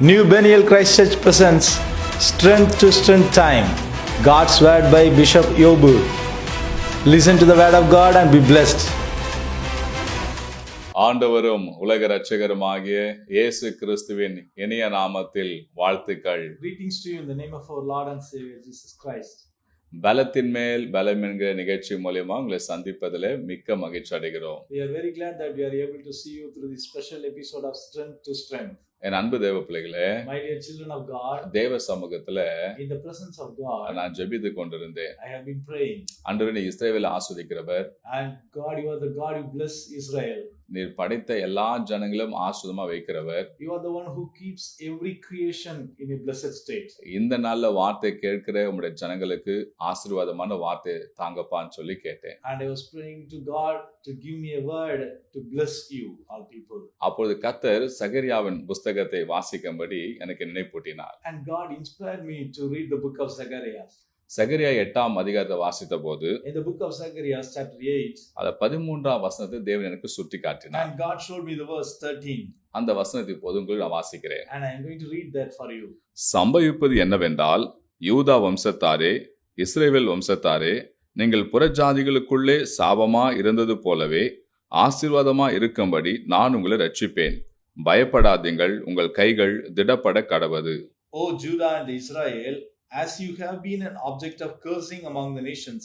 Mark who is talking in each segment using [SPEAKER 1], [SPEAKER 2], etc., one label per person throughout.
[SPEAKER 1] New Beniel Christ Church presents Strength to Strength Time, God's Word by Bishop Yobu. Listen to the Word of God and be blessed.
[SPEAKER 2] ஆண்டவரும் உலக இரட்சகருமாகிய இயேசு கிறிஸ்துவின் இனிய நாமத்தில் வாழ்த்துக்கள்.
[SPEAKER 1] Greetings to you in the name of our Lord and Savior Jesus Christ.
[SPEAKER 2] பலத்தின் மேல் பலம் என்கிற நிகழ்ச்சி மூலமா உங்களை சந்திப்பதில் மிக்க மகிழ்ச்சி அடைகிறோம்.
[SPEAKER 1] We are very glad that we are able to see you through this special episode of Strength to Strength.
[SPEAKER 2] என் அன்பு தேவ பிள்ளைகளே,
[SPEAKER 1] My dear children of God,
[SPEAKER 2] தேவ சமூகத்துல
[SPEAKER 1] in the presence of God,
[SPEAKER 2] நான் ஜெபித்து கொண்டிருந்தேன்.
[SPEAKER 1] I have been praying.
[SPEAKER 2] ஆண்டவரே, நீ இஸ்ரவேலை ஆசீர்வதிக்கிறவர்.
[SPEAKER 1] And God, you are the God who bless Israel.
[SPEAKER 2] நீர் படைத்த எல்லா ஜனங்களும் ஆசீர்வாதமா வைக்கிறவர்.
[SPEAKER 1] You are the one who keeps every creation in a blessed state.
[SPEAKER 2] இந்த நாள்ல வார்த்தை கேட்கிற உங்களுடைய ஜனங்களுக்கு ஆசீர்வாதமான வார்த்தை தாங்கப்பான்னு சொல்லி கேட்டேன்.
[SPEAKER 1] And I was praying to God to give me a word to bless you, all people.
[SPEAKER 2] அப்பொழுது கர்த்தர் சகரியாவின் புஸ்தகத்தை வாசிக்கும்படி எனக்கு நினைப்பூட்டினார்.
[SPEAKER 1] And God inspired me to read the book of Zechariah.
[SPEAKER 2] சகரியா 8ஆம் அதிகாரத்தை வாசித்த போது,
[SPEAKER 1] In the book of Zechariah chapter 8,
[SPEAKER 2] அத 13ஆம் வசனத்தை தேவன் எனக்கு சுட்டி காட்டினார்.
[SPEAKER 1] and God showed me the verse 13,
[SPEAKER 2] அந்த வசனத்தை இப்போது உங்களுக்கு நான் வாசிக்கிறேன்.
[SPEAKER 1] and I am going to read that for you.
[SPEAKER 2] சம்பவிப்பது என்னவென்றால், யூதா வம்சத்தாரே, இஸ்ரவேல் வம்சத்தாரே, நீங்கள் புறஜாதிகளுக்குள்ளே சாபமா இருந்தது போலவே ஆசீர்வாதமா இருக்கும்படி நான் உங்களை ரட்சிப்பேன். பயப்படாதீங்கள், உங்கள் கைகள் திடப்பட கடவது.
[SPEAKER 1] O Judah and Israel, as you have been an object of cursing among the nations,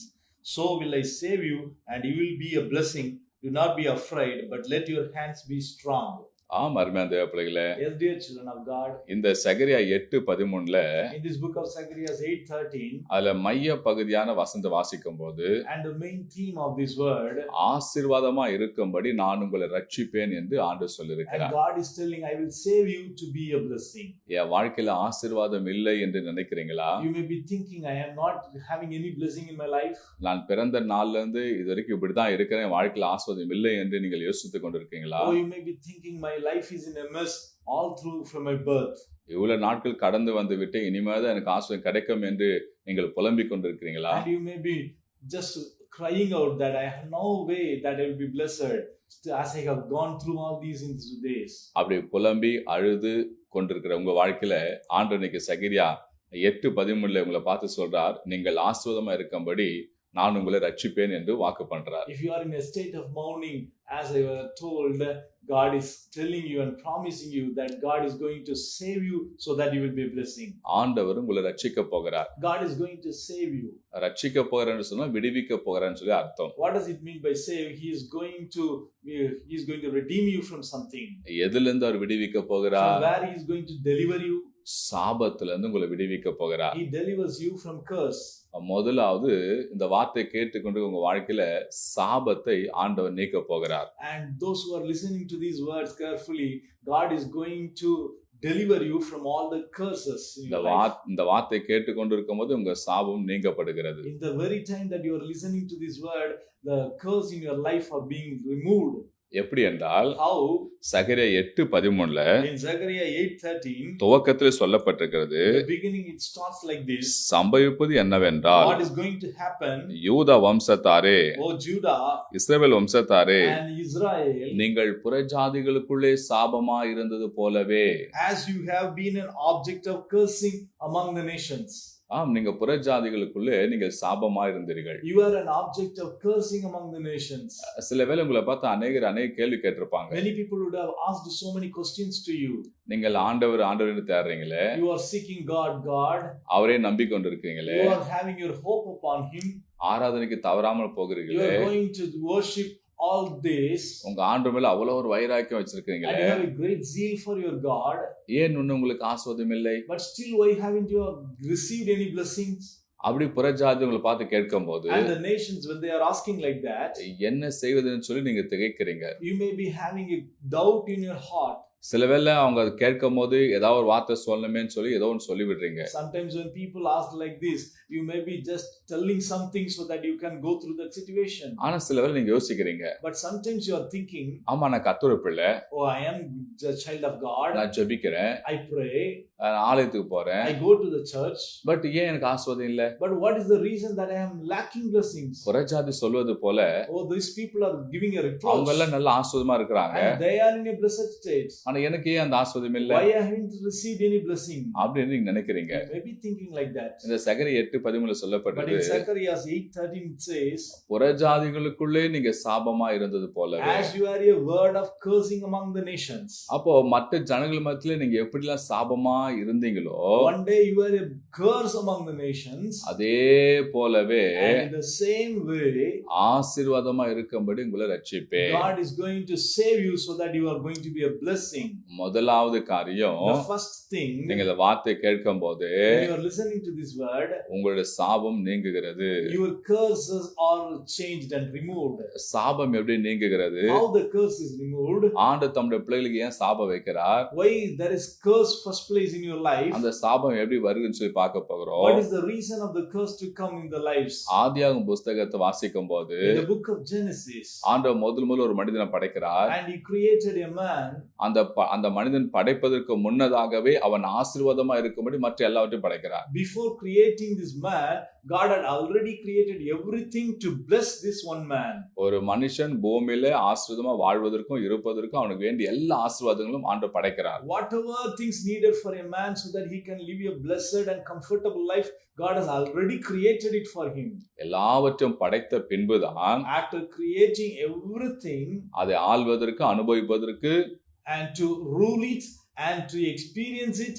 [SPEAKER 1] so will I save you, and you will be a blessing. Do not be afraid, but let your hands be strong.
[SPEAKER 2] ஆம், அருமையான தேவ பிள்ளைகளே,
[SPEAKER 1] Yes, dear children of God,
[SPEAKER 2] இந்த சகரியா 8:13
[SPEAKER 1] in this book of Zechariah 8:13,
[SPEAKER 2] அதுல மைய பகுதியான வசனத்தை வாசிக்கும் போது,
[SPEAKER 1] and the main theme of this word,
[SPEAKER 2] ஆசீர்வாதமா இருக்கும்படி நான் உங்களை ரட்சிப்பேன் என்று ஆண்டவர்
[SPEAKER 1] and
[SPEAKER 2] சொல்லியிருக்கிறார்.
[SPEAKER 1] God is telling, I will save you to be a blessing.
[SPEAKER 2] என் வாழ்க்கையில ஆசீர்வாதம் இல்லை என்று நினைக்கிறீங்களா?
[SPEAKER 1] You may be thinking, I am not having any blessing in my life.
[SPEAKER 2] நான் பிறந்த நாள்ல இருந்து இது வரைக்கும் இப்படிதான் இருக்கிறேன், வாழ்க்கையில ஆசீர்வாதம் இல்லை என்று நீங்கள் யோசித்துக் கொண்டிருக்கீங்களா?
[SPEAKER 1] Or you may be thinking, my life is in a mess all through from my birth.
[SPEAKER 2] இவ்வளவு நாட்கள் கடந்து வந்து விட்டு இனிமேதான் எனக்கு ஆசீர்வாதம் கிடைக்கும் என்று நீங்கள் புலம்பிக் கொண்டிருக்கிறீங்களா?
[SPEAKER 1] And you may be just crying out that I have no way that I will be blessed as I have gone through all these days.
[SPEAKER 2] அப்படி புலம்பி அழுது கொண்டிருக்கிற உங்க வாழ்க்கையில ஆண்டவர் இன்னைக்கு சகரியா 8:13 உங்களை பார்த்து சொல்றார், நீங்கள் ஆசீர்வாதமா இருக்கும்படி நான் உங்களை ரட்சிப்பேன் என்று வாக்கு பண்றார்.
[SPEAKER 1] If you are in a state of mourning, as I was told, God is telling you and promising you that God is going to save you so that you will be a blessing.
[SPEAKER 2] ஆண்டவர் உங்களை ரட்சிக்க போகிறார்.
[SPEAKER 1] God is going to save you.
[SPEAKER 2] ரட்சிக்க போகிறான்னு சொன்னா விடுவிக்க போகிறான்னு சொல்லி அர்த்தம்.
[SPEAKER 1] What does it mean by save? He is going to redeem you from something.
[SPEAKER 2] எதிலிருந்து அவர் விடுவிக்க
[SPEAKER 1] From
[SPEAKER 2] போகிறார்?
[SPEAKER 1] where he is going to deliver you?
[SPEAKER 2] சாபத்துல இருந்து உங்களை விடுவிக்க போகிறார்.
[SPEAKER 1] He delivers you from curse.
[SPEAKER 2] முதலாவது இந்த வார்த்தை கேட்டுக்கொண்டு உங்க வாழ்க்கையில சாபத்தை ஆண்டவர் நீக்க போகிறார்.
[SPEAKER 1] And those who are listening to these words carefully, God is going to deliver you from all the curses in your life.
[SPEAKER 2] இந்த வார்த்தை கேட்டுக்கொண்டு இருக்கும்போது உங்க சாபம் நீங்கப்படுகிறது.
[SPEAKER 1] In the very time that you are listening to this word, the curse in your life are being removed.
[SPEAKER 2] எப்படி என்றால்,
[SPEAKER 1] How?
[SPEAKER 2] Zechariah 8:13
[SPEAKER 1] In Zechariah 8:13,
[SPEAKER 2] துவக்கத்தில் சொல்லப்பட்டிருக்கிறது,
[SPEAKER 1] the beginning it starts like this.
[SPEAKER 2] சம்பவிப்பது என்னவென்றால்,
[SPEAKER 1] What is going to happen?
[SPEAKER 2] யூதா வம்சத்தாரே,
[SPEAKER 1] O Judah
[SPEAKER 2] Israel வம்சத்தாரே,
[SPEAKER 1] and Israel,
[SPEAKER 2] நீங்கள் புறஜாதிகளுக்குள்ளே சாபமா இருந்தது போலவே,
[SPEAKER 1] as you have been an object of cursing among the nations.
[SPEAKER 2] ஆம், நீங்க புறஜாதிகளுக்குள்ளே நீங்கள் சாபமா இருந்தீர்கள்.
[SPEAKER 1] You are an object of cursing among the nations.
[SPEAKER 2] சில வேளை உங்களை பார்த்து அநேக கேள்வி கேட்டிருப்பாங்க.
[SPEAKER 1] Many people would have asked so many questions to you.
[SPEAKER 2] நீங்கள் ஆண்டவர் தேடுறீங்களே,
[SPEAKER 1] You are seeking God.
[SPEAKER 2] அவரே நம்பிக்கொண்டிருக்கீங்களே,
[SPEAKER 1] You are having your hope upon Him.
[SPEAKER 2] ஆராதனைக்கு தவறாமல்
[SPEAKER 1] You
[SPEAKER 2] போகிறீங்களே,
[SPEAKER 1] are going to worship all days.
[SPEAKER 2] உங்க ஆண்டவர் மேல அவ்வளவு ஒரு வைராக்கியம்
[SPEAKER 1] And
[SPEAKER 2] வச்சிருக்கீங்களே,
[SPEAKER 1] you have a great zeal for your God.
[SPEAKER 2] ஏன் இன்னும் உங்களுக்கு ஆசீர்வாதம் இல்லை?
[SPEAKER 1] But still, why haven't you received any blessings?
[SPEAKER 2] அப்படி புறஜாதி உங்களை பார்த்து கேட்கும் போது,
[SPEAKER 1] And the nations, when they are asking like that,
[SPEAKER 2] என்ன செய்வதுன்னு சொல்லி நீங்க திகைக்கிறீங்க.
[SPEAKER 1] you may be having a doubt in your heart.
[SPEAKER 2] சில வேளை அவங்க அதை கேட்கும் போது ஏதாவது ஒரு வார்த்தை சொல்லணுமேன்னு சொல்லி ஏதோ ஒன்று சொல்லி விடுறீங்க.
[SPEAKER 1] Sometimes when people ask like this, you may be just telling something so that you can go through that situation.
[SPEAKER 2] ஆனா சில வேளை நீங்க யோசிக்கிறீங்க,
[SPEAKER 1] But sometimes you are thinking,
[SPEAKER 2] ஆமா நான் கர்த்தருடைய பிள்ளை,
[SPEAKER 1] oh, I am the child of God.
[SPEAKER 2] நான் ஜெபிக்கிறேன்,
[SPEAKER 1] I pray.
[SPEAKER 2] நான் ஆலயத்துக்கு போறேன்,
[SPEAKER 1] I go to the church.
[SPEAKER 2] But ஏன் எனக்கு ஆசீர்வாதம் இல்ல?
[SPEAKER 1] But what is the reason that I am lacking blessings?
[SPEAKER 2] புறஜாதி சொல்வது போல
[SPEAKER 1] Oh, these people are giving a
[SPEAKER 2] அவங்க
[SPEAKER 1] reproach.
[SPEAKER 2] எல்லாம் நல்ல ஆசீர்வாதமா இருக்கிறாங்க,
[SPEAKER 1] And they are in a blessed state.
[SPEAKER 2] ஆனா எனக்கு ஏன் அந்த ஆசீர்வாதம் இல்ல
[SPEAKER 1] Why I haven't received any blessing?
[SPEAKER 2] அப்படின்னு நீங்க நினைக்கிறீங்க.
[SPEAKER 1] You may be thinking like that.
[SPEAKER 2] இந்த சகரியா 8:13
[SPEAKER 1] But
[SPEAKER 2] சொல்லப்பட்டது,
[SPEAKER 1] in Zechariah 8:13 it says,
[SPEAKER 2] புறஜாதிகளுக்குள்ளே நீங்க சாபமா இருந்தது போலவே.
[SPEAKER 1] as you are a word of cursing among the nations.
[SPEAKER 2] அப்போ மற்ற ஜனங்கள் மத்தியில நீங்க எப்படிலாம் சாபமா இருந்தீங்களோ,
[SPEAKER 1] One day you are a curse among the nations.
[SPEAKER 2] அதே போலவே
[SPEAKER 1] And in the same way,
[SPEAKER 2] ஆசீர்வாதமா இருக்கும்படி உங்களை ரட்சிப்பேன்.
[SPEAKER 1] God is going to save you so that you are going to be a blessing.
[SPEAKER 2] முதலாவது காரியம்,
[SPEAKER 1] The first thing,
[SPEAKER 2] நீங்க இந்த வார்த்தை கேட்கும் போது
[SPEAKER 1] when you are listening to this word,
[SPEAKER 2] உங்களுடைய சாபம் நீங்குகிறது.
[SPEAKER 1] your curses are changed and removed.
[SPEAKER 2] சாபம் எப்படி நீங்குகிறது?
[SPEAKER 1] How the curse is removed?
[SPEAKER 2] ஆண்டவர் தம்முடைய பிள்ளைகளுக்கு ஏன் சாபம் வைக்கிறார்?
[SPEAKER 1] Why there is curse first place in your life?
[SPEAKER 2] அந்த சாபம் எப்படி வருதுன்னு சொல்லி பார்க்க போகிறோம்.
[SPEAKER 1] What is the reason of the curse to come in the lives?
[SPEAKER 2] ஆதியாகமம் புத்தகத்தை வாசிக்கும் போது
[SPEAKER 1] In the book of Genesis,
[SPEAKER 2] ஆண்டவர் முதல் ஒரு மனிதனை படைக்கிறார்.
[SPEAKER 1] and he created a man.
[SPEAKER 2] அந்த மனிதன் படைப்பதற்கு முன்னதாகவே அவன் ஆசீர்வாதமா இருக்கும்படி மற்ற எல்லாவற்றையும் படைக்கிறார்.
[SPEAKER 1] Before creating this man, God had already created everything to bless this one man.
[SPEAKER 2] ஒரு மனுஷன் பூமியில ஆசீர்வாதமா வாழ்வதற்கும் இருப்பதற்கும் அவனுக்கு வேண்டிய எல்லா ஆசீர்வாதங்களும் ஆண்டவர் படைக்கிறார்.
[SPEAKER 1] Whatever things needed for a man so that he can live a blessed and comfortable life, God has already created it for him.
[SPEAKER 2] எல்லாவற்றையும் படைத்த பின்புதான்
[SPEAKER 1] After creating everything,
[SPEAKER 2] அதை ஆள்வதற்கு, அனுபவிப்பதற்கு
[SPEAKER 1] and to rule it and to experience it,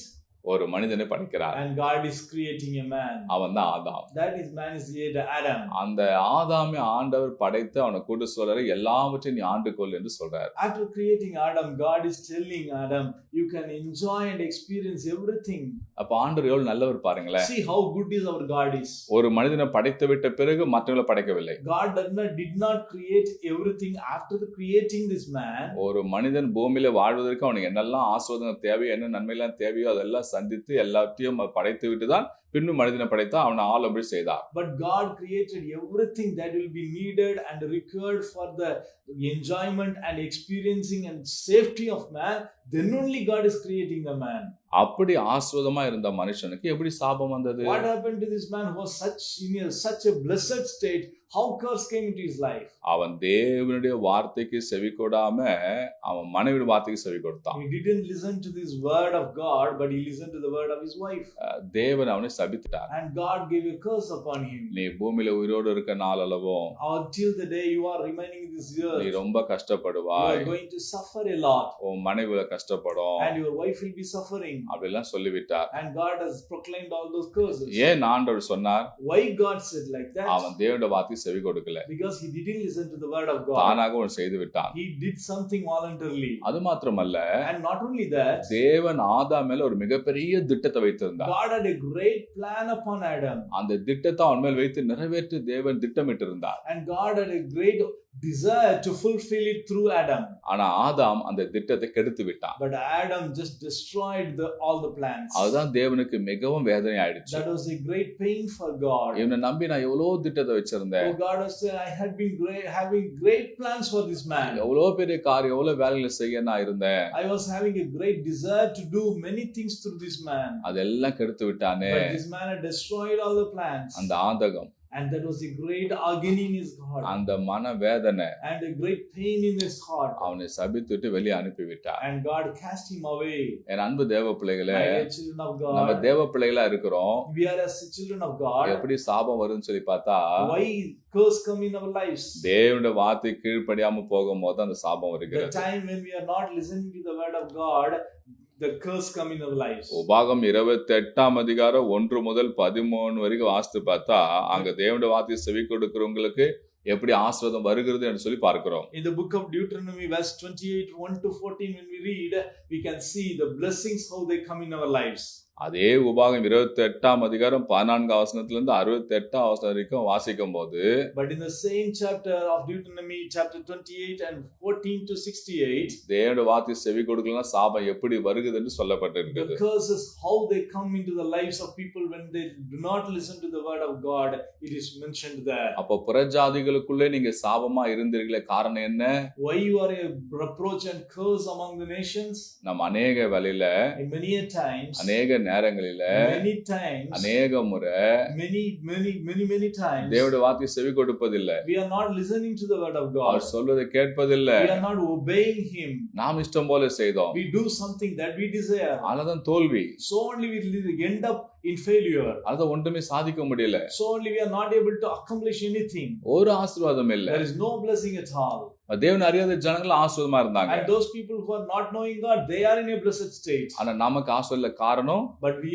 [SPEAKER 2] ஒரு மனிதனை படைக்கிறார்.
[SPEAKER 1] and God is creating a man.
[SPEAKER 2] அவன் தான் ஆதாம்.
[SPEAKER 1] That is man is Adam.
[SPEAKER 2] அந்த ஆதாமை ஆண்டவர் படைத்து அவனை கூட்டு சொல்றாரு, எல்லாவற்றையும் நீ ஆண்டுகொள் என்று சொல்றாரு.
[SPEAKER 1] After creating Adam, God is telling Adam, you can enjoy and experience everything.
[SPEAKER 2] அப்ப ஆண்டவர் எவ்வளவு நல்லவர் பாருங்களேன்.
[SPEAKER 1] See how good is our God is.
[SPEAKER 2] ஒரு மனிதனை படைத்து விட்ட பிறகு மற்றவங்களை படைக்கவில்லை.
[SPEAKER 1] God did not create everything after creating this man.
[SPEAKER 2] ஒரு மனிதன் பூமியில வாழ்வதற்கு அவனுக்கு என்னெல்லாம் ஆசீர்வாதம் தேவையோ, என்ன நன்மையெல்லாம் தேவையோ அதெல்லாம் சந்தித்து எல்லாத்தையும் படைத்து விட்டுதான் பின்னும் மனிதனை படைத்தா அவனை ஆளும்படி செய்தார்.
[SPEAKER 1] But God created everything that will be needed and required for the enjoyment and experiencing and safety of man. Then only God is creating the man.
[SPEAKER 2] அப்படி ஆசீர்வாதமா இருந்த மனுஷனுக்கு எப்படி சாபம் வந்தது?
[SPEAKER 1] What happened to this man who was such a blessed state? How curse came into his life?
[SPEAKER 2] அவன் தேவனுடைய வார்த்தைக்கு செவி கொடாம அவன் மனைவியோட வார்த்தைக்கு செவி கொடுத்தான்.
[SPEAKER 1] He didn't listen to this word of God, but he listened to the word of his wife.
[SPEAKER 2] தேவன் அவனை சபித்தார்.
[SPEAKER 1] And God gave a curse upon him.
[SPEAKER 2] நீ பூமியில உயிரோடு இருக்க நாளளவும்
[SPEAKER 1] Until the day you are remaining in this earth,
[SPEAKER 2] நீ ரொம்ப
[SPEAKER 1] you
[SPEAKER 2] கஷ்டப்படுவாய்.
[SPEAKER 1] are going to suffer a lot.
[SPEAKER 2] உன் மனைவி கஷ்டப்படும்.
[SPEAKER 1] And your wife will be suffering.
[SPEAKER 2] அப்படிலாம் சொல்லிவிட்டார்.
[SPEAKER 1] And God has proclaimed all those curses.
[SPEAKER 2] ஏன் ஆண்டவர் சொன்னார்?
[SPEAKER 1] Why God said like that?
[SPEAKER 2] அவன் தேவனுடைய வார்த்தைக்கு செவி கொடுக்கல.
[SPEAKER 1] Because he didn't listen to the word of God.
[SPEAKER 2] தானாக ஒன்று செய்து விட்டான்.
[SPEAKER 1] He did something voluntarily.
[SPEAKER 2] அது மாத்திரமல்ல,
[SPEAKER 1] And not only that,
[SPEAKER 2] தேவன் ஆதாம் மேல ஒரு மிகப்பெரிய திட்டத்தை வைத்திருந்தார்.
[SPEAKER 1] God had a great plan upon Adam.
[SPEAKER 2] அந்த திட்டத்தை அவன் மேல் வைத்து நிறைவேற்ற தேவன் திட்டமிட்டு இருந்தார்.
[SPEAKER 1] And God had a great desire to fulfill it through Adam.
[SPEAKER 2] ஆனா ஆதாம் அந்த திட்டத்தை கெடுத்து விட்டான்.
[SPEAKER 1] But Adam just destroyed all the plans.
[SPEAKER 2] அதுதான் தேவனுக்கு மிகவும் வேதனை ஆயிடுச்சு.
[SPEAKER 1] That was a great pain for God.
[SPEAKER 2] இவனை நம்பி நான் எவ்வளவு திட்டத்தை வச்சிருந்தேன்.
[SPEAKER 1] Oh, God was saying, I had been having great plans for this man.
[SPEAKER 2] எவ்வளவு பெரிய காரியம், எவ்வளவு வேலைகளை செய்ய நான் இருந்தேன்.
[SPEAKER 1] I was having a great desire to do many things through this man.
[SPEAKER 2] அதெல்லாம் கெடுத்து விட்டானே.
[SPEAKER 1] But this man had destroyed all the plans.
[SPEAKER 2] அந்த ஆதகம்,
[SPEAKER 1] And that was a great agony in his heart.
[SPEAKER 2] அந்த மன வேதனை,
[SPEAKER 1] And a great pain in his heart.
[SPEAKER 2] அவனை சபித்துட்டு வெளியே அனுப்பி விட்டார்.
[SPEAKER 1] And God cast him away.
[SPEAKER 2] என் அன்பு தேவ பிள்ளைகளே,
[SPEAKER 1] My dear children of
[SPEAKER 2] நம்ம
[SPEAKER 1] God,
[SPEAKER 2] தேவ பிள்ளைகளா இருக்கிறோம்.
[SPEAKER 1] we are as children of God.
[SPEAKER 2] எப்படி சாபம் வரும்னு சொல்லி பார்த்தா,
[SPEAKER 1] Why curse come in our lives?
[SPEAKER 2] தேவனுடைய வார்த்தை கீழ்ப்படியாம போகும்போது அந்த சாபம்
[SPEAKER 1] The
[SPEAKER 2] வருகிறது.
[SPEAKER 1] time when we are not listening to the word of God, the curse come in our lives.
[SPEAKER 2] உபாகம் 28 1 முதல் 13 வரைக்கும் வாசித்து பார்த்தா, அங்க தேவனுடைய வார்த்தையை செவி கொடுக்கிறவங்களுக்கு எப்படி ஆசீர்வாதம் வருகிறது என்று சொல்லி பார்க்கிறோம்.
[SPEAKER 1] In the book of Deuteronomy, verse 28, 1 to 14, when we read, we can see the blessings, how they come in our lives.
[SPEAKER 2] அதே உபாகம் 28 14 68 வரைக்கும் வாசிக்கும் போது,
[SPEAKER 1] But in the same chapter of Deuteronomy, chapter 28 and 14 to 68,
[SPEAKER 2] தேவனுடைய வார்த்தை செவி கொடுக்கலன்னா சாபம் எப்படி வருகிறது என்று சொல்லப்பட்டிருக்கிறது.
[SPEAKER 1] the curses, how they come into the lives of people when they do not listen to the word of God, it is mentioned there.
[SPEAKER 2] அப்ப புறஜாதிகளுக்குள்ளே நீங்க சாபமா இருந்தீர்களே, காரணம் என்ன?
[SPEAKER 1] Why you are a reproach and curse among the nations?
[SPEAKER 2] நம்ம அநேக வேளையில
[SPEAKER 1] In many a times,
[SPEAKER 2] அநேக நேரங்களில
[SPEAKER 1] many times,
[SPEAKER 2] அநேக முறை
[SPEAKER 1] many times,
[SPEAKER 2] தேவனுடைய வார்த்தையை செவி கொடுப்பதில்லை.
[SPEAKER 1] we are not listening to the word of God.
[SPEAKER 2] அவர் சொல்வதை கேட்பதில்லை.
[SPEAKER 1] We are not obeying Him.
[SPEAKER 2] நாம் இஷ்டம் போல செய்தோம்.
[SPEAKER 1] We do something that we desire.
[SPEAKER 2] அதுதான் தோல்வி.
[SPEAKER 1] So only we end up in failure.
[SPEAKER 2] அத ஒன்றுமே சாதிக்க முடியல.
[SPEAKER 1] So only we are not able to accomplish anything.
[SPEAKER 2] ஒரு ஆசீர்வாதம் இல்ல.
[SPEAKER 1] There is no blessing at all.
[SPEAKER 2] தேவனை அறியாத ஜனங்கள் ஆசீர்வாதமா இருந்தாங்க.
[SPEAKER 1] And those people who are not knowing God, they are in a blessed state.
[SPEAKER 2] ஆனா நமக்கு ஆசீர்வாத காரணம்,
[SPEAKER 1] but we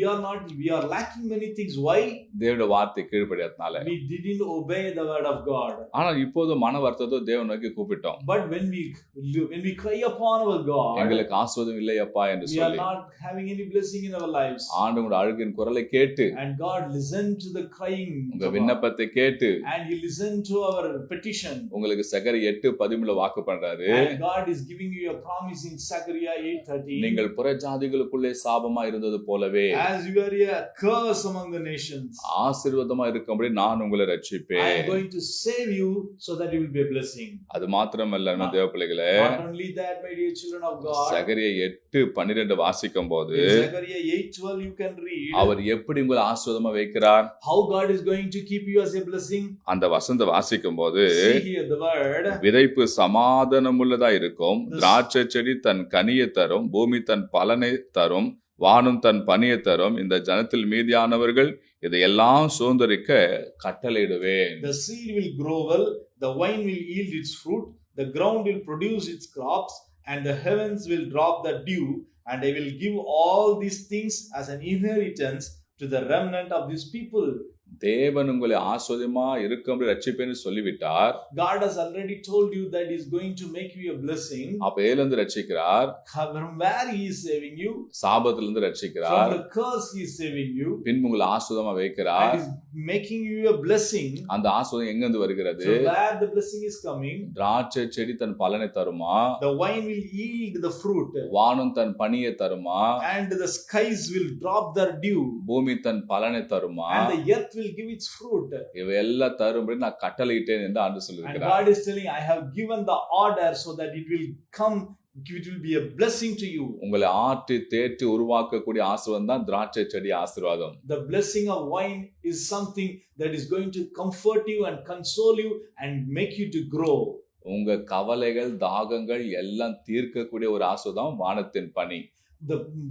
[SPEAKER 1] are lacking many things. Why?
[SPEAKER 2] தேவனுடைய வார்த்தை கீழ்ப்படியாதனால.
[SPEAKER 1] We didn't obey the word of God.
[SPEAKER 2] ஆனா இப்போது மன வருத்தத்தோ தேவனுக்கு கூப்பிட்டோம்.
[SPEAKER 1] But when we cry upon our God,
[SPEAKER 2] எங்களுக்கு ஆசீர்வாதம் இல்லையப்பா என்று சொல்லி,
[SPEAKER 1] we are not having any blessing in our lives.
[SPEAKER 2] ஆண்டவருடைய அழுகின் குரலை கேட்டு,
[SPEAKER 1] and God listened to the crying,
[SPEAKER 2] உங்க விண்ணப்பத்தை கேட்டு,
[SPEAKER 1] and He listened to our petition.
[SPEAKER 2] உங்களுக்கு சகரியா 8:13 வாக்கு பண்றாரு.
[SPEAKER 1] And God is giving you a promise in Zechariah 8:13.
[SPEAKER 2] நீங்கள் புறஜாதிகளுக்குள்ளே சாபமா இருந்தது போலவே,
[SPEAKER 1] as you are a curse among the nations,
[SPEAKER 2] ஆசீர்வாதமா இருக்கும்படி நான் உங்களை ரட்சிப்பேன்.
[SPEAKER 1] I am going to save you so that you will be a blessing.
[SPEAKER 2] அது மாத்திரமல்ல நம்ம தேவ பிள்ளைகளே,
[SPEAKER 1] not only that, my dear children of God,
[SPEAKER 2] சகரியா 8:12 வாசிக்கும்போது,
[SPEAKER 1] Zechariah 8:12 you can read,
[SPEAKER 2] அவர் எப்படி உங்களை ஆசீர்வாதமா வைக்கிறார்,
[SPEAKER 1] how God is going to keep you as a blessing.
[SPEAKER 2] அந்த வசனத்தை வாசிக்கும்போது,
[SPEAKER 1] see here the word,
[SPEAKER 2] விதைப்பு சமாதானமுள்ளதா இருக்கும், திராட்சை செடி தன் கனியை தரும், பூமி தன் பலனை தரும், வானம் தன் பனியை தரும், இந்த ஜனத்தில் மீதியானவர்கள் இதையெல்லாம் சுதந்தரிக்க கட்டளையிடுவேன்.
[SPEAKER 1] the seed will grow well, the vine will yield its fruit, the ground will produce its crops, and the heavens will drop the dew, and I will give all these things as an inheritance to the remnant of this people.
[SPEAKER 2] தேவன் உங்களை ஆசீர்வாதமா இருக்கும்படி ரட்சிப்பேன்னு சொல்லிவிட்டார்.
[SPEAKER 1] God has already told you that He is going to make you a blessing.
[SPEAKER 2] அப்ப ஏலிருந்து ரட்சிக்கிறார்.
[SPEAKER 1] From where He is saving you?
[SPEAKER 2] சாபத்திலிருந்து ரட்சிக்கிறார்.
[SPEAKER 1] From the curse He is saving you.
[SPEAKER 2] பின்பு உங்களை ஆசீர்வாதமா வைக்கிறார்.
[SPEAKER 1] And He is making you a blessing.
[SPEAKER 2] அந்த ஆசீர்வாதம் எங்க இருந்து வருகிறது?
[SPEAKER 1] From where the blessing is coming?
[SPEAKER 2] திராட்சை செடி தன் பலனை தருமா?
[SPEAKER 1] The vine will yield the fruit.
[SPEAKER 2] வானம் தன் பனியை தருமா?
[SPEAKER 1] And the skies will drop their dew.
[SPEAKER 2] பூமி தன் பலனை தருமா?
[SPEAKER 1] And the earth will give its fruit.
[SPEAKER 2] இவையெல்லாம் தரும்படி நான் கட்டளையிட்டேன் என்று ஆண்டு
[SPEAKER 1] And
[SPEAKER 2] சொல்லுகிறார்.
[SPEAKER 1] God is telling, I have given the order so that it will come, it will be a blessing to you.
[SPEAKER 2] உங்களை ஆற்றி தேற்றி உருவாக்கக்கூடிய ஆசீர்வாதம் தான் திராட்சை செடி ஆசீர்வாதம்.
[SPEAKER 1] The blessing of wine is something that is going to comfort you and console you and make you to grow.
[SPEAKER 2] உங்க கவலைகள் தாகங்கள் எல்லாம் தீர்க்கக்கூடிய ஒரு ஆசீர்வாதம் வானத்தின் பனி.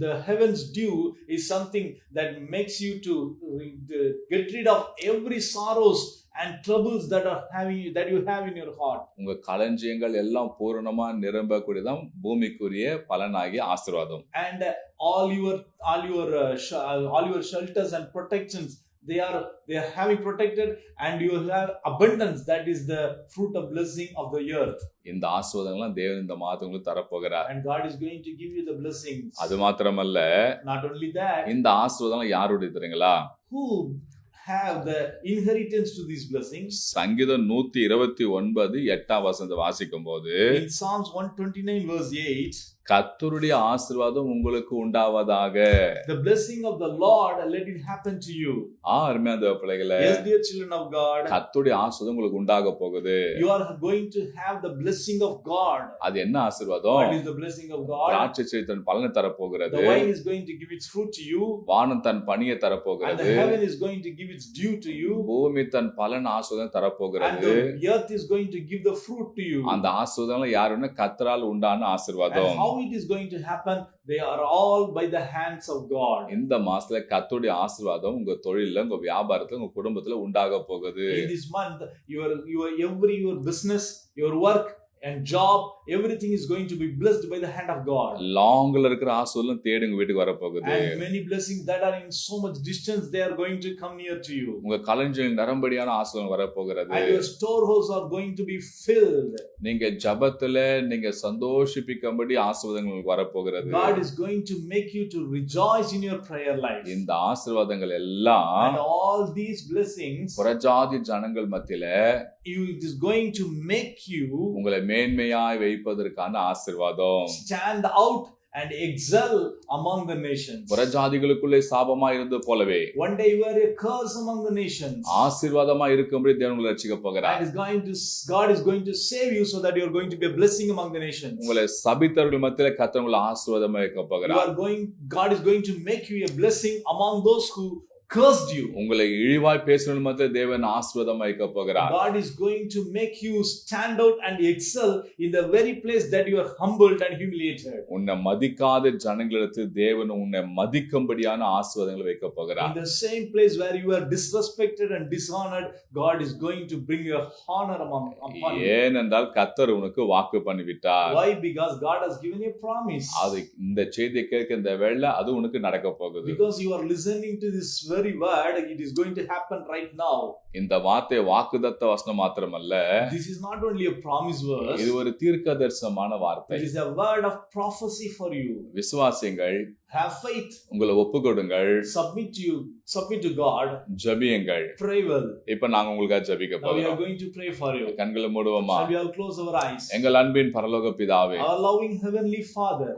[SPEAKER 1] The heavens dew is something that makes you to get rid of every sorrows and troubles that you have in your heart.
[SPEAKER 2] உங்க களஞ்சியங்கள் எல்லாம் பூரணமா நிரம்பக்கூடியதான் பூமிக்குரிய பலனாகிய ஆசீர்வாதம்.
[SPEAKER 1] And all your shelters and protections, they are having protected, and you have abundance, that is the fruit of blessing of the earth.
[SPEAKER 2] இந்த ஆசீர்வாதங்களை தேவன் இந்த மாதங்களுக்கு தரப்போகிறார்.
[SPEAKER 1] And God is going to give you the blessings.
[SPEAKER 2] அது மாத்திரமல்ல,
[SPEAKER 1] not only that,
[SPEAKER 2] இந்த ஆசீர்வாதங்களை யாருடைய தெரியுங்களா?
[SPEAKER 1] who have the inheritance to these blessings?
[SPEAKER 2] சங்கீதம் 129 8ஆம் வசனத்தை வாசிக்கும்போது,
[SPEAKER 1] in Psalms 129 verse 8,
[SPEAKER 2] கர்த்தருடைய ஆசீர்வாதம் உங்களுக்கு உண்டாவதாக.
[SPEAKER 1] The blessing of the Lord, let it happen to you.
[SPEAKER 2] அருமையான பிள்ளைகளே,
[SPEAKER 1] yes dear children of God,
[SPEAKER 2] கர்த்தருடைய ஆசீர்வாதம் உங்களுக்கு உண்டாக போகுது.
[SPEAKER 1] you are going to have the blessing of God.
[SPEAKER 2] அது என்ன ஆசீர்வாதம்?
[SPEAKER 1] what is the blessing of God?
[SPEAKER 2] திராட்சை செடி தன் பலனை தர போகிறது.
[SPEAKER 1] the vine is going to give its fruit to you.
[SPEAKER 2] வானம் தன் பனியை தர போகிறது.
[SPEAKER 1] and the heaven is going to give its dew to you.
[SPEAKER 2] பூமி தன் பலன் ஆசீர்வாதம் தர போகிறது.
[SPEAKER 1] and the earth is going to give the fruit to you.
[SPEAKER 2] அந்த ஆசீர்வாதம் யாருன்னா கர்த்தரால் உண்டான ஆசீர்வாதம்.
[SPEAKER 1] and how it is going to happen? They are all by the hands of God.
[SPEAKER 2] இந்த மாசத்துல கர்த்தருடைய ஆசீர்வாதம் உங்க தொழில்ல, உங்க வியாபாரத்துல, உங்க குடும்பத்துல உண்டாக போகுது.
[SPEAKER 1] in this month, your business, your work and job, everything is going to be blessed by the hand of God.
[SPEAKER 2] லாங்ல இருக்கிற ஆசீர்வாதம் தேடி உங்க வீட்டுக்கு வர போகுது.
[SPEAKER 1] and many blessings that are in so much distance, they are going to come near to you.
[SPEAKER 2] உங்க களஞ்சியம் நிரம்படியான ஆசீர்வாதம் வர போகிறது.
[SPEAKER 1] and your storehouse are going to be filled.
[SPEAKER 2] நீங்க ஜெபத்துல நீங்க சந்தோஷிப்பிக்கும்படி ஆசீர்வாதங்கள் வர போகிறது.
[SPEAKER 1] God is going to make you to rejoice in your prayer life.
[SPEAKER 2] இந்த ஆசீர்வாதங்கள் எல்லாம்
[SPEAKER 1] and all these blessings,
[SPEAKER 2] புறஜாதி ஜனங்கள் மத்தியில
[SPEAKER 1] it is going to make you
[SPEAKER 2] உங்களை மேன்மையாய் வைப்பதற்கான ஆசீர்வாதம்.
[SPEAKER 1] stand out and excel among the nations.
[SPEAKER 2] புறஜாதிகளுக்குள்ளே சாபமா இருந்தது போலவே
[SPEAKER 1] One day you were a curse among the nations.
[SPEAKER 2] ஆசீர்வாதமா இருக்கும்படி தேவன் உங்களை ரட்சிக்க போகிறார்.
[SPEAKER 1] God is going to save you so that you are going to be a blessing among the nations.
[SPEAKER 2] உங்களை சபித்தவர்கள் மத்தியில கர்த்தர் உங்களை ஆசீர்வாதமா வைக்க போகிறார்.
[SPEAKER 1] God is going to make you a blessing among those who cursed you.
[SPEAKER 2] உங்களை இழிவாய் பேசுறவர்கள் மத்தியில தேவன் ஆசீர்வாதமா வைக்க போகிறார்.
[SPEAKER 1] God is going to make you stand out and excel in the very place that you are humbled and humiliated.
[SPEAKER 2] உன்னை மதிக்காத ஜனங்களிடத்தில் தேவன் உன்னை மதிக்கும்படியான ஆசீர்வாதங்களை வைக்க போகிறார்.
[SPEAKER 1] In the same place where you are disrespected and dishonored, God is going to bring your honor upon you.
[SPEAKER 2] ஏனென்றால் கர்த்தர் உனக்கு வாக்கு பண்ணிவிட்டார்.
[SPEAKER 1] Why? Because God has given you a promise.
[SPEAKER 2] அது இந்த செய்தியை கேட்க இந்த வேளை அது உனக்கு நடக்க போகுது.
[SPEAKER 1] Because you are listening to this very word, it is going to happen right now.
[SPEAKER 2] இந்த வார்த்தை வாக்குதத்த வசனம் மாத்திரமல்ல,
[SPEAKER 1] this is not only a promise verse,
[SPEAKER 2] இது ஒரு தீர்க்கதரிசனமான வார்த்தை.
[SPEAKER 1] it is a word of prophecy for you.
[SPEAKER 2] விசுவாசிங்கள்,
[SPEAKER 1] have faith,
[SPEAKER 2] உங்களை ஒப்புக்கொடுங்கள்,
[SPEAKER 1] submit to God,
[SPEAKER 2] ஜெபியுங்கள்.
[SPEAKER 1] pray well.
[SPEAKER 2] இப்ப நாங்க உங்களுக்காக ஜெபிக்க
[SPEAKER 1] Now we are
[SPEAKER 2] போறோம்.
[SPEAKER 1] going to pray for you.
[SPEAKER 2] கண்களை மூடுவோமா?
[SPEAKER 1] Shall we all close our eyes?
[SPEAKER 2] எங்கள் அன்பின் பரலோக பிதாவே,
[SPEAKER 1] Our loving heavenly Father,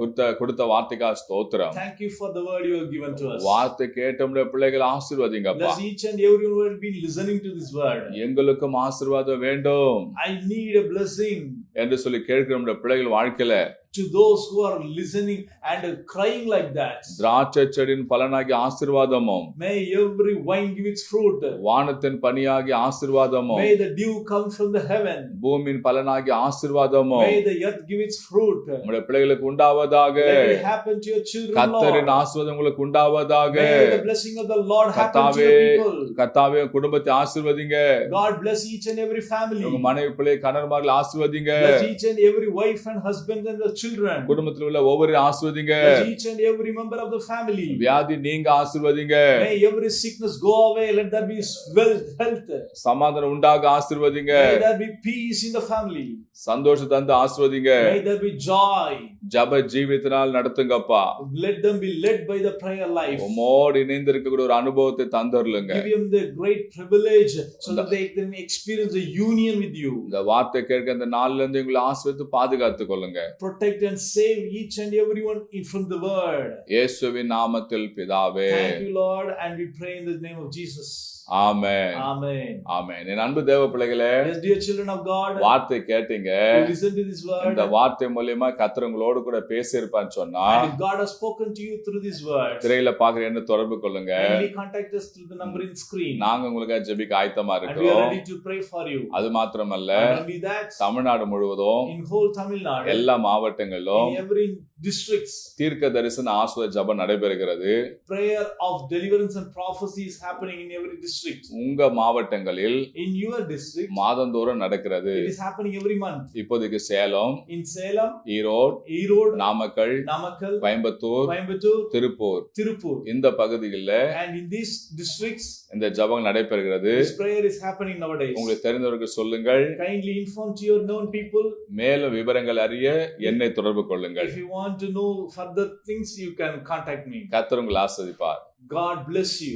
[SPEAKER 2] கொடுத்த வார்த்தைக்காக ஸ்தோத்திரம்.
[SPEAKER 1] thank you for the word you have given to us.
[SPEAKER 2] வார்த்தை கேட்டோம்னா பிள்ளைகள் ஆசீர்வதிங்கப்பா.
[SPEAKER 1] Bless each and everyone who has been listening to this word.
[SPEAKER 2] எங்களுக்கும் ஆசீர்வாதம் வேண்டும்
[SPEAKER 1] I need a blessing.
[SPEAKER 2] என்று சொல்லி கேட்கிற பிள்ளைகள் வாழ்க்கையில
[SPEAKER 1] To those who are listening and crying like that,
[SPEAKER 2] திராட்சை செடியின் பலனாகி ஆசீர்வாதமும்,
[SPEAKER 1] may every vine give its fruit.
[SPEAKER 2] வானத்தின் பனியாகி ஆசீர்வாதமும்,
[SPEAKER 1] may the dew come from the heaven.
[SPEAKER 2] பூமியின் பலனாகி ஆசீர்வாதமும்,
[SPEAKER 1] may the earth give its fruit.
[SPEAKER 2] உம்முடைய பிள்ளைகளுக்கு உண்டாவதாக.
[SPEAKER 1] Let it happen to your children, Lord.
[SPEAKER 2] கர்த்தரின் ஆசீர்வாதம் உங்களுக்கு உண்டாவதாக.
[SPEAKER 1] may the blessing of the Lord happen to your people.
[SPEAKER 2] கர்த்தாவே குடும்பத்தை ஆசீர்வதிங்க.
[SPEAKER 1] God bless each and every family.
[SPEAKER 2] உங்க மனைவி பிள்ளை கணவன்மார்களை ஆசீர்வதிங்க.
[SPEAKER 1] bless each and every wife and husband and the children.
[SPEAKER 2] குடும்பத்தில் உள்ள ஒவ்வொரு ஆசீர்வதிங்க.
[SPEAKER 1] bless each and every member of the family.
[SPEAKER 2] வியாதி நீங்க ஆசீர்வதிங்க.
[SPEAKER 1] may every sickness go away. Let there be health.
[SPEAKER 2] சமாதானம் உண்டாக ஆசீர்வதிங்க.
[SPEAKER 1] may there be peace in the family.
[SPEAKER 2] சந்தோஷம் தந்து ஆசீர்வதிங்க.
[SPEAKER 1] may there be joy.
[SPEAKER 2] ஜெப ஜீவிதனால் நடத்துங்கப்பா.
[SPEAKER 1] let them be led by the prayer life.
[SPEAKER 2] உம்மோடு இணைந்து இருக்கக்கூடிய ஒரு அனுபவத்தை தந்தருளுங்க.
[SPEAKER 1] give them the great privilege so that they can experience the union with you.
[SPEAKER 2] இந்த வார்த்தை கேட்க இந்த நாள்ல இருந்து உங்களை ஆசீர்வதித்து பாதுகாத்துக் கொள்ளுங்க.
[SPEAKER 1] protect and save each and everyone from the word.
[SPEAKER 2] இயேசுவின் நாமத்தில் பிதாவே.
[SPEAKER 1] thank you Lord, and we pray in the name of Jesus.
[SPEAKER 2] Amen.
[SPEAKER 1] Amen.
[SPEAKER 2] ஆமென். என் அன்பு தேவ பிள்ளைகளே,
[SPEAKER 1] yes dear children of God,
[SPEAKER 2] வார்த்தை கேட்டீங்க.
[SPEAKER 1] listen to this word.
[SPEAKER 2] இந்த வார்த்தை மூலமா கர்த்தர் உங்களோடு கூட பேசி இருப்பான்னு சொன்னா,
[SPEAKER 1] and if God has spoken to you through this word,
[SPEAKER 2] திரையில பாக்குற என்ன தொடர்பு கொள்ளுங்க.
[SPEAKER 1] kindly contact us through the number in screen.
[SPEAKER 2] நாங்க உங்களுக்கு ஜெபிக்க ஆயத்தமா
[SPEAKER 1] and we are
[SPEAKER 2] இருக்கோம்.
[SPEAKER 1] ready to pray for you.
[SPEAKER 2] அது மாத்திரமல்ல,
[SPEAKER 1] not only that,
[SPEAKER 2] தமிழ்நாடு முழுவதும்
[SPEAKER 1] in whole Tamil Nadu,
[SPEAKER 2] எல்லா மாவட்டங்களிலும்
[SPEAKER 1] in every districts,
[SPEAKER 2] தீர்க்க தரிசன ஆசீர்வாத ஜெபம் நடைபெறுகிறது.
[SPEAKER 1] prayer of deliverance and prophecy is happening in every district.
[SPEAKER 2] உங்க மாவட்டங்களில்
[SPEAKER 1] in your district
[SPEAKER 2] மாதந்தோறும் நடக்கிறது.
[SPEAKER 1] it is happening every month.
[SPEAKER 2] இப்போதைக்கு சேலம்,
[SPEAKER 1] in Salem,
[SPEAKER 2] ஈரோடு, நாமக்கல், கோயம்புத்தூர், திருப்பூர் இந்த பகுதிகளில்
[SPEAKER 1] and in these districts
[SPEAKER 2] இந்த ஜெபம் நடைபெறுகிறது.
[SPEAKER 1] this prayer is happening nowadays.
[SPEAKER 2] உங்களுக்கு தெரிந்தவர்களுக்கு சொல்லுங்கள்.
[SPEAKER 1] kindly inform to your known people.
[SPEAKER 2] மேலும் விவரங்கள் அறிய என்னை தொடர்பு கொள்ளுங்கள்.
[SPEAKER 1] if you want to know further things, you can contact me.
[SPEAKER 2] கர்த்தர் உங்களை ஆசீர்வதிப்பார்.
[SPEAKER 1] God bless you.